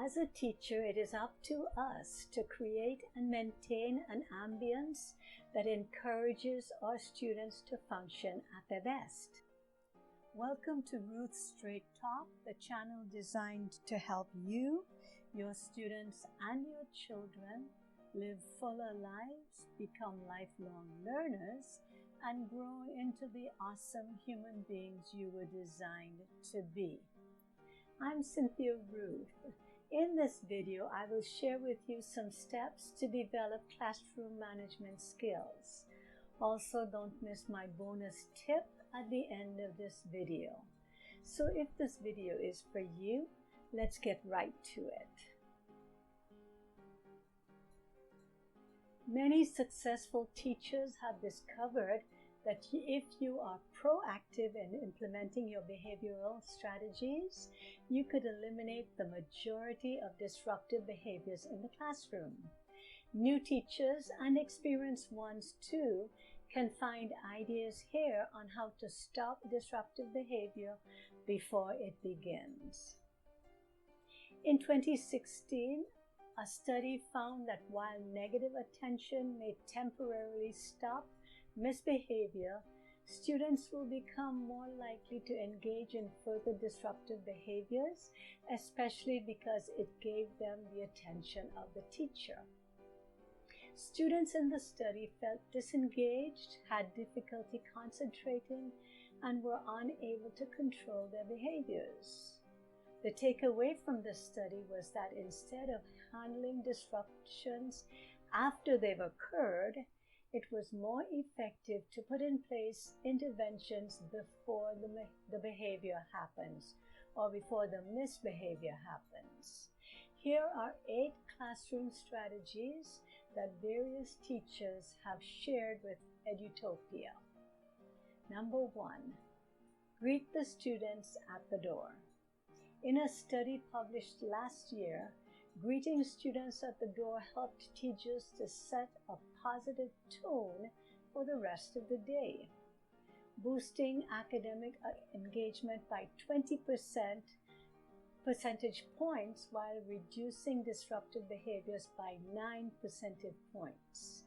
As a teacher, it is up to us to create and maintain an ambience that encourages our students to function at their best. Welcome to Ruth's Straight Talk, the channel designed to help you, your students, and your children live fuller lives, become lifelong learners, and grow into the awesome human beings you were designed to be. I'm Cynthia Ruth. In this video, I will share with you some steps to develop classroom management skills. Also, don't miss my bonus tip at the end of this video. So if this video is for you, let's get right to it. Many successful teachers have discovered that if you are proactive in implementing your behavioral strategies, you could eliminate the majority of disruptive behaviors in the classroom. New teachers and experienced ones too can find ideas here on how to stop disruptive behavior before it begins. In 2016, a study found that while negative attention may temporarily stop misbehavior, students will become more likely to engage in further disruptive behaviors, especially because it gave them the attention of the teacher. Students in the study felt disengaged, had difficulty concentrating, and were unable to control their behaviors. The takeaway from this study was that instead of handling disruptions after they've occurred, it was more effective to put in place interventions before the behavior happens or before the misbehavior happens. Here are 8 classroom strategies that various teachers have shared with Edutopia. Number 1, greet the students at the door. In a study published last year, greeting students at the door helped teachers to set a positive tone for the rest of the day, boosting academic engagement by 20 percentage points while reducing disruptive behaviors by 9 percentage points,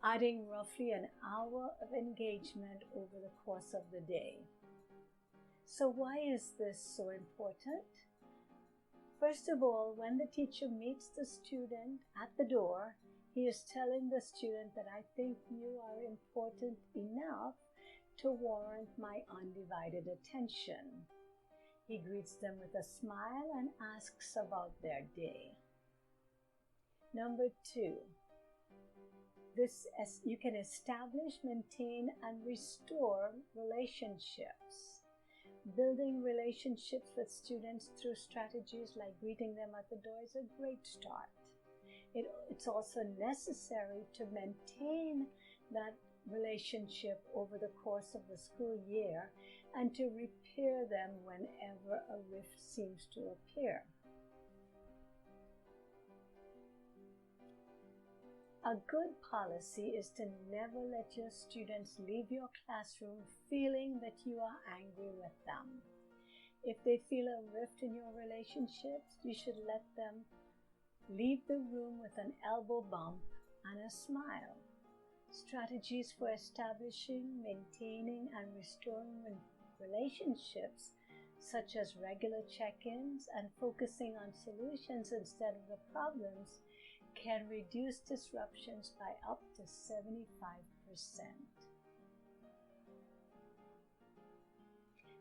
adding roughly an hour of engagement over the course of the day. So why is this so important? First of all, when the teacher meets the student at the door, he is telling the student that I think you are important enough to warrant my undivided attention. He greets them with a smile and asks about their day. Number 2, you can establish, maintain, and restore relationships. Building relationships with students through strategies like greeting them at the door is a great start. It's also necessary to maintain that relationship over the course of the school year and to repair them whenever a rift seems to appear. A good policy is to never let your students leave your classroom feeling that you are angry with them. If they feel a rift in your relationships, you should let them leave the room with an elbow bump and a smile. Strategies for establishing, maintaining, and restoring relationships, such as regular check-ins and focusing on solutions instead of the problems, can reduce disruptions by up to 75%.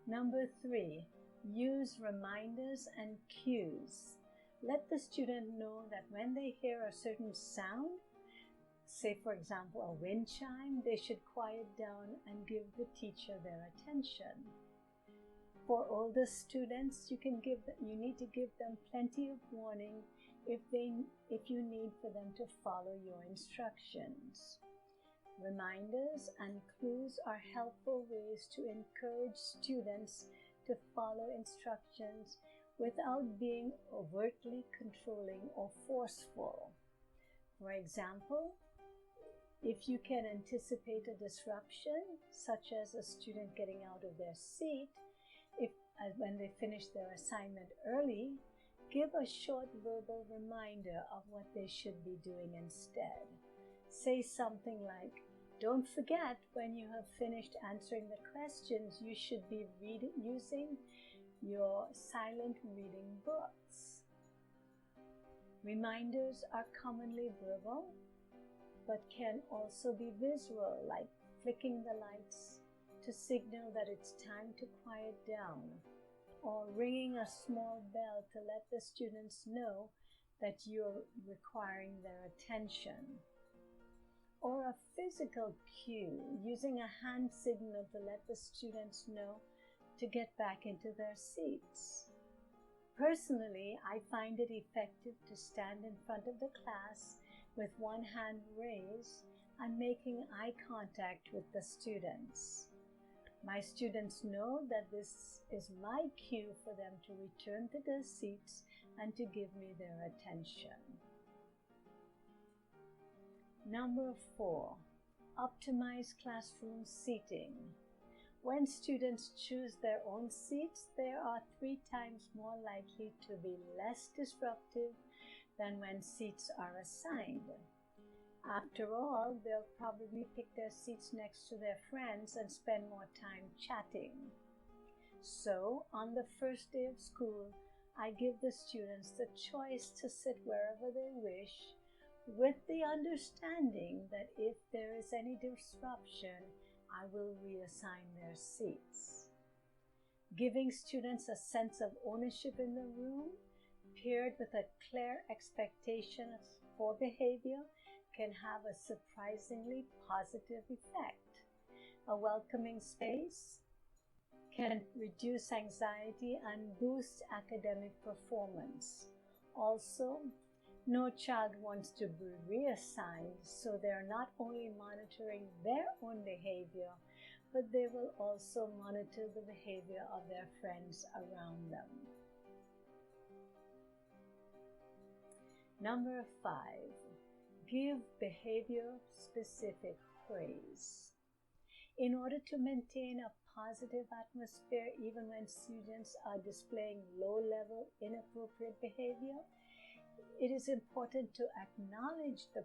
Number 3, use reminders and cues. Let the student know that when they hear a certain sound, say for example a wind chime, they should quiet down and give the teacher their attention. For older students, you need to give them plenty of warning if you need for them to follow your instructions. Reminders and clues are helpful ways to encourage students to follow instructions without being overtly controlling or forceful. For example, if you can anticipate a disruption, such as a student getting out of their seat, when they finish their assignment early, Give a short verbal reminder of what they should be doing instead. Say something like, "Don't forget, when you have finished answering the questions, you should be using your silent reading books." Reminders are commonly verbal, but can also be visual, like flicking the lights to signal that it's time to quiet down, or ringing a small bell to let the students know that you're requiring their attention, or a physical cue, using a hand signal to let the students know to get back into their seats. Personally, I find it effective to stand in front of the class with one hand raised and making eye contact with the students. My students know that this is my cue for them to return to their seats and to give me their attention. Number 4, optimize classroom seating. When students choose their own seats, they are 3 times more likely to be less disruptive than when seats are assigned. After all, they'll probably pick their seats next to their friends and spend more time chatting. So, on the first day of school, I give the students the choice to sit wherever they wish, with the understanding that if there is any disruption, I will reassign their seats. Giving students a sense of ownership in the room, paired with a clear expectation for behavior, can have a surprisingly positive effect. A welcoming space can reduce anxiety and boost academic performance. Also, no child wants to be reassigned, so they're not only monitoring their own behavior, but they will also monitor the behavior of their friends around them. Number 5, give behavior-specific praise. In order to maintain a positive atmosphere even when students are displaying low-level, inappropriate behavior, it is important to acknowledge the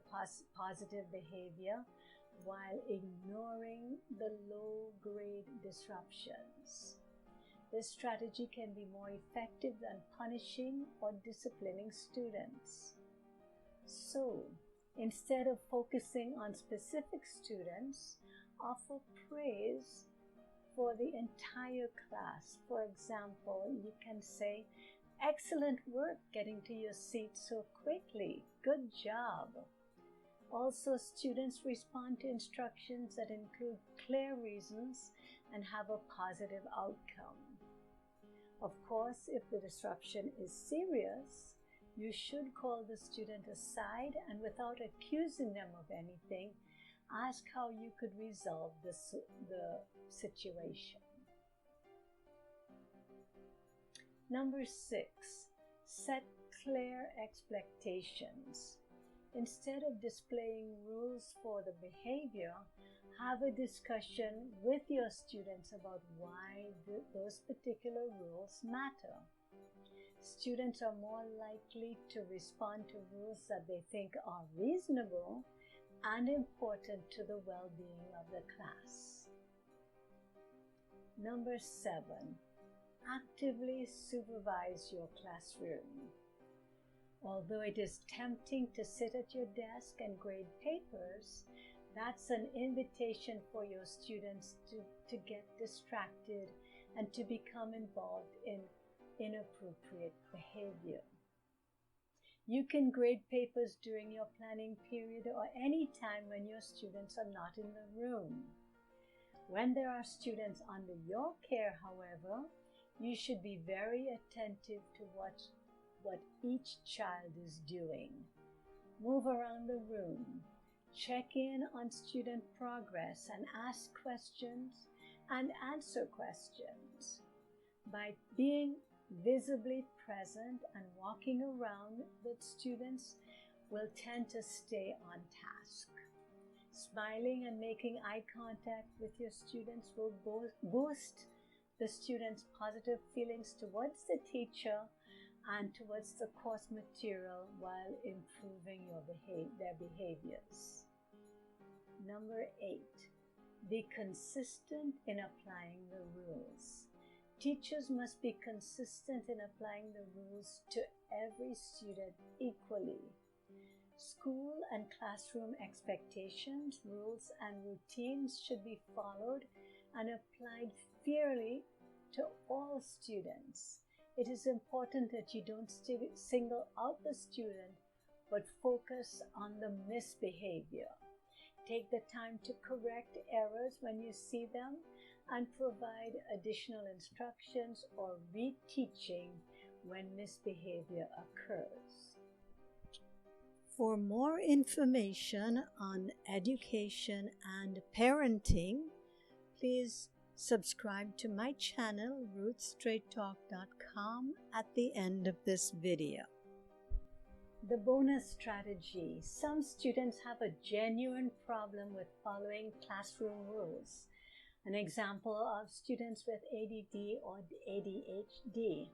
positive behavior while ignoring the low-grade disruptions. This strategy can be more effective than punishing or disciplining students. So, instead of focusing on specific students, offer praise for the entire class. For example, you can say, "Excellent work getting to your seat so quickly. Good job." Also, students respond to instructions that include clear reasons and have a positive outcome. Of course, if the disruption is serious, you should call the student aside and, without accusing them of anything, ask how you could resolve the situation. Number 6, set clear expectations. Instead of displaying rules for the behavior, have a discussion with your students about why those particular rules matter. Students are more likely to respond to rules that they think are reasonable and important to the well-being of the class. Number 7, actively supervise your classroom. Although it is tempting to sit at your desk and grade papers, that's an invitation for your students to get distracted and to become involved in inappropriate behavior. You can grade papers during your planning period or any time when your students are not in the room. When there are students under your care, however, you should be very attentive to what each child is doing. Move around the room, check in on student progress, and ask questions and answer questions. By being visibly present and walking around, the students will tend to stay on task. Smiling and making eye contact with your students will boost the students' positive feelings towards the teacher and towards the course material while improving their behaviors. Number 8, be consistent in applying the rules. Teachers must be consistent in applying the rules to every student equally. School and classroom expectations, rules, and routines should be followed and applied fairly to all students. It is important that you don't single out the student, but focus on the misbehavior. Take the time to correct errors when you see them and provide additional instructions or reteaching when misbehavior occurs. For more information on education and parenting, please subscribe to my channel, RuthStraightTalk.com, at the end of this video. The bonus strategy. Some students have a genuine problem with following classroom rules. An example of students with ADD or ADHD.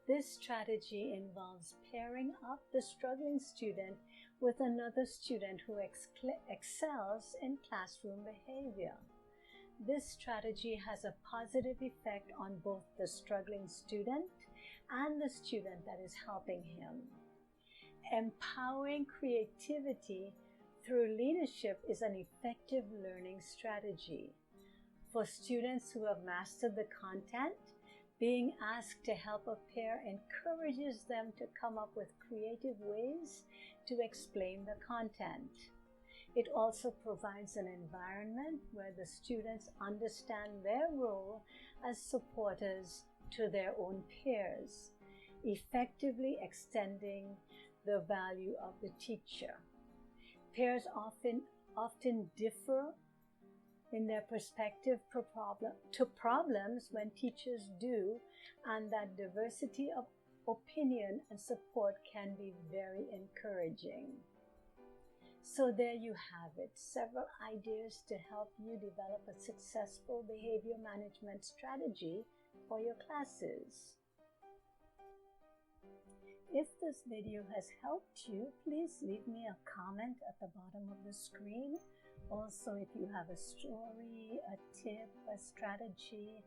This strategy involves pairing up the struggling student with another student who excels in classroom behavior. This strategy has a positive effect on both the struggling student and the student that is helping him. Empowering creativity through leadership is an effective learning strategy. For students who have mastered the content, being asked to help a pair encourages them to come up with creative ways to explain the content. It also provides an environment where the students understand their role as supporters to their own peers, effectively extending the value of the teacher. Peers often differ in their perspective to problems when teachers do, and that diversity of opinion and support can be very encouraging. So there you have it, several ideas to help you develop a successful behavior management strategy for your classes. If this video has helped you, please leave me a comment at the bottom of the screen. Also, if you have a story, a tip, a strategy,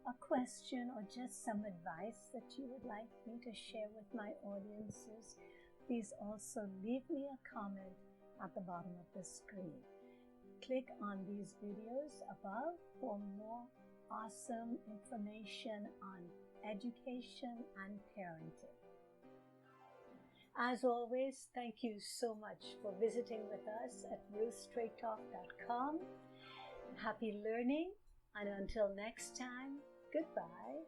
a question, or just some advice that you would like me to share with my audiences, please also leave me a comment at the bottom of the screen. Click on these videos above for more awesome information on education and parenting. As always, thank you so much for visiting with us at RuthStraightTalk.com. Happy learning, and until next time, goodbye.